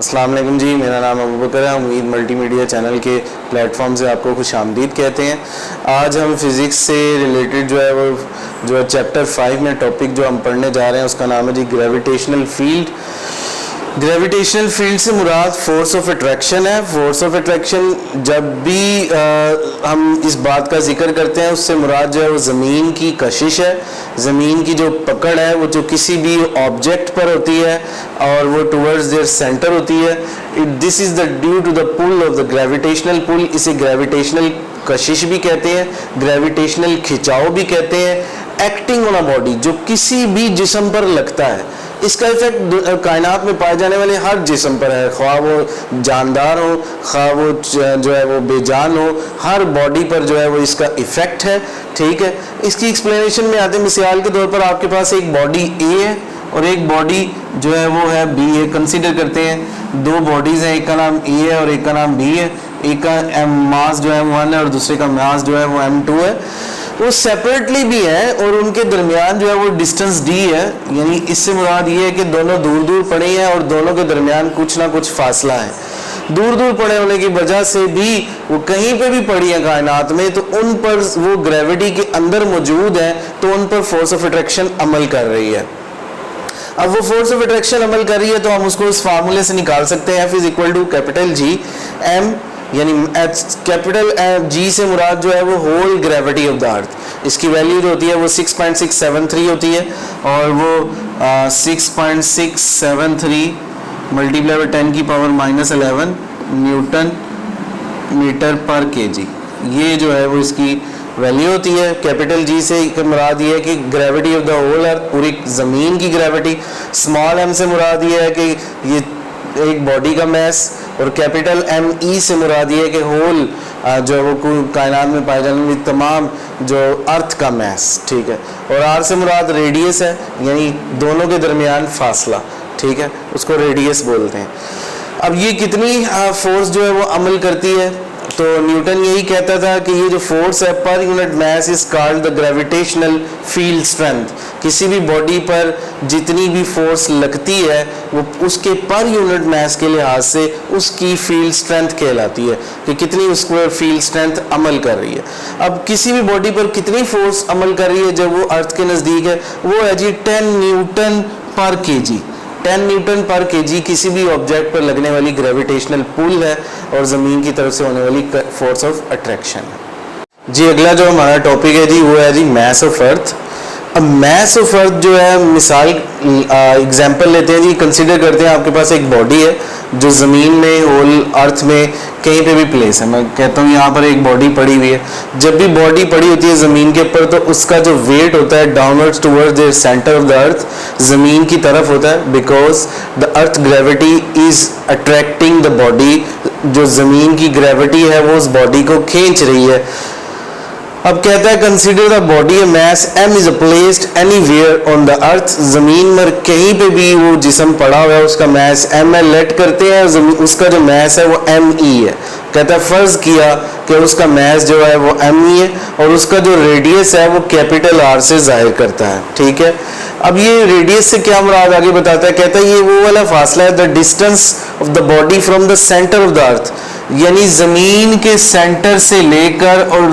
अस्सलाम वालेकुम जी, मेरा नाम अबू बकर है। उम्मीद मल्टीमीडिया चैनल के प्लेटफॉर्म से आपको खुश आमदीद कहते हैं। आज हम फिज़िक्स से रिलेटेड जो है चैप्टर 5 में टॉपिक जो हम पढ़ने जा रहे हैं उसका नाम है जी ग्रेविटेशनल फील्ड। ग्रेविटेशनल फील्ड से मुराद फोर्स ऑफ अट्रैक्शन है। फोर्स ऑफ अट्रैक्शन जब भी हम इस बात का जिक्र करते हैं उससे मुराद जो है वो ज़मीन की कशिश है, ज़मीन की जो पकड़ है वो जो किसी भी ऑब्जेक्ट पर होती है और वो टुवर्ड्स देयर सेंटर होती है। This is the due to the pull of the gravitational pull. इसे ग्रेविटेशनल कशिश भी कहते हैं, ग्रेविटेशनल खिंचाव भी कहते हैं। एक्टिंग ऑन अ बॉडी, जो किसी भी जिस्म पर लगता है, इसका इफेक्ट कायनात में पाए जाने वाले हर जिस्म पर है, ख्वाह वो जानदार हो, ख्वाह वो जो है वो बेजान हो, हर बॉडी पर जो है वो इसका इफेक्ट है। ठीक है, इसकी एक्सप्लेनेशन में आते हैं। मिसाल के तौर पर आपके पास एक बॉडी ए है और एक बॉडी जो है वो है बी है। कंसीडर करते हैं दो बॉडीज़ हैं, एक का नाम ए है और एक का नाम बी है। एक का मास जो है 1 है और दूसरे का मास जो है वो m2 है। वो सेपरेटली भी है और उनके दरमियान जो है वो डिस्टेंस d है। यानी इससे मुराद ये है कि दोनों दूर दूर पड़े हैं और दोनों के दरमियान कुछ ना कुछ फासला है। दूर दूर पड़े होने की वजह से भी वो कहीं पे भी पड़ी है कायनात में, तो उन पर वो ग्रेविटी के अंदर मौजूद है, तो उन पर फोर्स ऑफ अट्रैक्शन अमल कर रही है। अब वो फोर्स ऑफ अट्रैक्शन अमल कर रही है तो हम उसको इस फार्मूले से निकाल सकते हैं। F is equal to capital G M, यानी कैपिटल G से मुराद जो है वो whole gravity of the earth. इसकी वैल्यू जो होती है वो 6.673 होती है और वो 6.673 मल्टीप्लाई बाय 10 की पावर -11 न्यूटन मीटर पर केजी, ये जो है वो इसकी वैल्यू होती है। कैपिटल G से मुराद ये है कि gravity of the whole earth, पूरी ज़मीन की ग्रेविटी। स्मॉल m से मुराद ये है कि ये एक बॉडी का मैस, और कैपिटल ME से मुराद ये है कि होल जो है वो कायनात में पाए जाने वाली तमाम जो अर्थ का मैस। ठीक है, और R से मुराद रेडियस है, यानी दोनों के दरमियान फासला। ठीक है, उसको रेडियस बोलते हैं। अब ये कितनी फोर्स जो है वो अमल करती है, तो न्यूटन यही कहता था कि ये जो फोर्स है per unit mass is called the gravitational field strength. किसी भी बॉडी पर जितनी भी फोर्स लगती है वो उसके पर यूनिट मास के लिहाज से उसकी फील्ड स्ट्रेंथ कहलाती है कि कितनी उस पर फील्ड स्ट्रेंथ अमल कर रही है। अब किसी भी बॉडी पर कितनी फोर्स अमल कर रही है जब वो अर्थ के नज़दीक है, वो है जी 10 न्यूटन पर केजी। 10 न्यूटन पर केजी किसी भी ऑब्जेक्ट पर लगने वाली ग्रेविटेशनल पुल है और ज़मीन की तरफ से होने वाली फोर्स ऑफ अट्रैक्शन है। जी अगला जो हमारा टॉपिक है जी वो है जी मैस ऑफ अर्थ। अब मैस ऑफ अर्थ जो है, मिसाल एग्जांपल लेते हैं जी। कंसीडर करते हैं आपके पास एक बॉडी है जो ज़मीन में, होल अर्थ में कहीं पे भी प्लेस है। मैं कहता हूँ यहाँ पर एक बॉडी पड़ी हुई है। जब भी बॉडी पड़ी होती है ज़मीन के ऊपर तो उसका जो वेट होता है downwards towards the centre of the earth, ज़मीन की तरफ होता है, because the earth gravity is attracting the body. जो ज़मीन की ग्रेविटी है वो उस बॉडी को खींच रही है। अब कहता है consider the body a mass m is placed anywhere on the earth. ज़मीन पर कहीं पे भी वो जिस्म पड़ा हुआ है उसका मैस m है। लेट करते हैं उसका जो मैस है वो me है। कहता है फ़र्ज़ किया कि उसका मैस जो है वो me है और उसका जो रेडियस है वो कैपिटल R से ज़ाहिर करता है। ठीक है, अब ये रेडियस से क्या मुराद आगे बताता है। कहता है ये वो वाला फासला है, the distance of the body from the centre of the अर्थ, यानी ज़मीन के सेंटर से लेकर और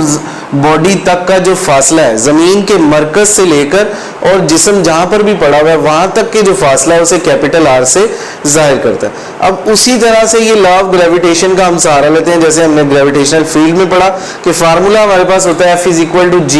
बॉडी तक का जो फासला है, ज़मीन के मरकज़ से लेकर और जिस्म जहाँ पर भी पड़ा हुआ है वहाँ तक के जो फासला है उसे कैपिटल R से ज़ाहिर करता है। अब उसी तरह से ये लॉ ऑफ ग्रेविटेशन का हम सहारा लेते हैं। जैसे हमने ग्रेविटेशनल फील्ड में पढ़ा कि फार्मूला हमारे पास होता है F is equal to G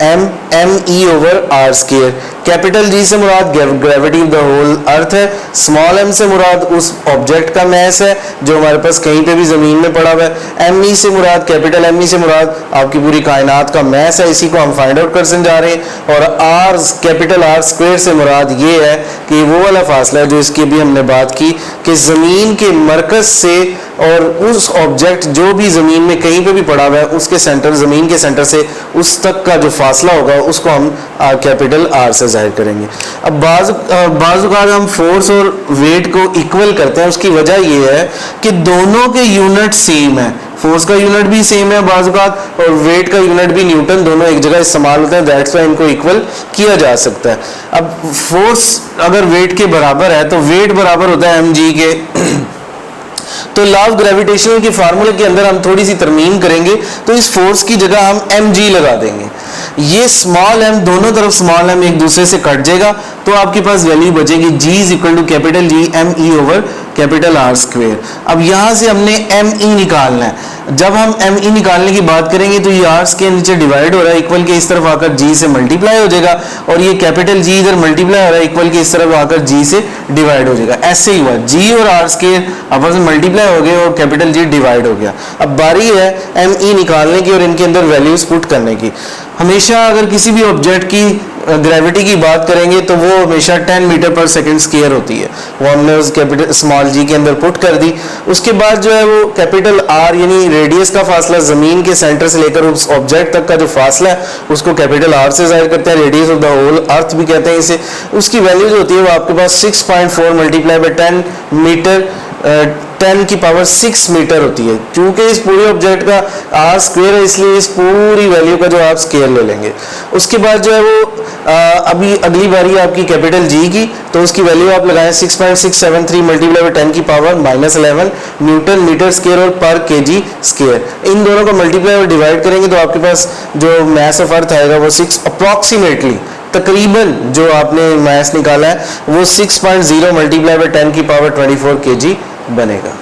ME over R square. Capital G से मुराद gravity of the whole earth है, स्मॉल m से मुराद उस ऑब्जेक्ट का मैस है जो हमारे पास कहीं पे भी ज़मीन में पड़ा हुआ है। ME से मुराद, कैपिटल ME से मुराद आपकी पूरी कायनात का मैस है, इसी को हम फाइंड आउट करने जा रहे हैं। और R कैपिटल R स्क्वायर से मुराद ये है कि वो वाला फासला है जो इसकी भी हमने बात की कि ज़मीन के मरकज़ से और उस ऑब्जेक्ट जो भी ज़मीन में कहीं पे भी पड़ा हुआ है उसके सेंटर, ज़मीन के सेंटर से उस तक का जो फासला होगा उसको हम कैपिटल R से जाहिर करेंगे। अब बाज़ हम फोर्स और वेट को इक्वल करते हैं। उसकी वजह ये है कि दोनों के यूनिट सेम है। फोर्स का यूनिट भी सेम है बाज़ और वेट का यूनिट भी न्यूटन, दोनों एक जगह इस्तेमाल होते हैं। दैट्स वाई इनको इक्वल किया जा सकता है। अब फोर्स अगर वेट के बराबर है तो वेट बराबर होता है mg के तो लॉ ऑफ ग्रेविटेशनल के फार्मूले के अंदर हम थोड़ी सी तरमीम करेंगे, तो इस फोर्स की जगह हम mg लगा देंगे। ये स्मॉल m, दोनों तरफ स्मॉल m एक दूसरे से कट जाएगा, तो आपके पास वैल्यू बचेगी g is equal to capital G me over capital R square. अब यहां से हमने me निकालना है। जब हम me निकालने की बात करेंगे तो ये R के नीचे डिवाइड हो रहा है, इक्वल के इस तरफ आकर G से मल्टीप्लाई हो जाएगा, और ये कैपिटल G इधर मल्टीप्लाई हो रहा है, इक्वल के इस तरफ आकर G से डिवाइड हो जाएगा। ऐसे ही हुआ, G और R स्क्वायर आपस में मल्टीप्लाई हो गए और कैपिटल G डिवाइड हो गया। अब बारी है me निकालने की और इनके अंदर वैल्यूज पुट करने की। हमेशा अगर किसी भी ऑब्जेक्ट की ग्रेविटी की बात करेंगे तो वो हमेशा 10 मीटर पर सेकंड स्क्वायर होती है। वो हमने उस कैपिटल स्मॉल g के अंदर पुट कर दी। उसके बाद जो है वो कैपिटल R यानी रेडियस का फासला, ज़मीन के सेंटर से लेकर उस ऑब्जेक्ट तक का जो फासला है उसको कैपिटल R से जाहिर करते हैं, radius of the whole earth भी कहते हैं इसे। उसकी वैल्यू जो होती है वो आपके पास 6.4 मल्टीप्लाई बाई 10 मीटर 10 की पावर 6 मीटर होती है। क्योंकि इस पूरे ऑब्जेक्ट का R स्क्वायर है, इसलिए इस पूरी वैल्यू का जो आप स्क्वायर ले लेंगे। उसके बाद जो है वो अभी अगली बारी आपकी कैपिटल G की, तो उसकी वैल्यू आप लगाएं 6.673 मल्टीप्लाई बाई 10 की पावर -11 न्यूटन मीटर स्क्वायर और पर केजी स्क्वायर। इन दोनों को मल्टीप्लाई और डिवाइड करेंगे तो आपके पास जो मास ऑफ अर्थ आएगा वो 6 अप्रॉक्सीमेटली तकरीबन जो आपने मास निकाला है वो 6.0 मल्टीप्लाई बाई 10 की पावर 24 केजी बनेगा।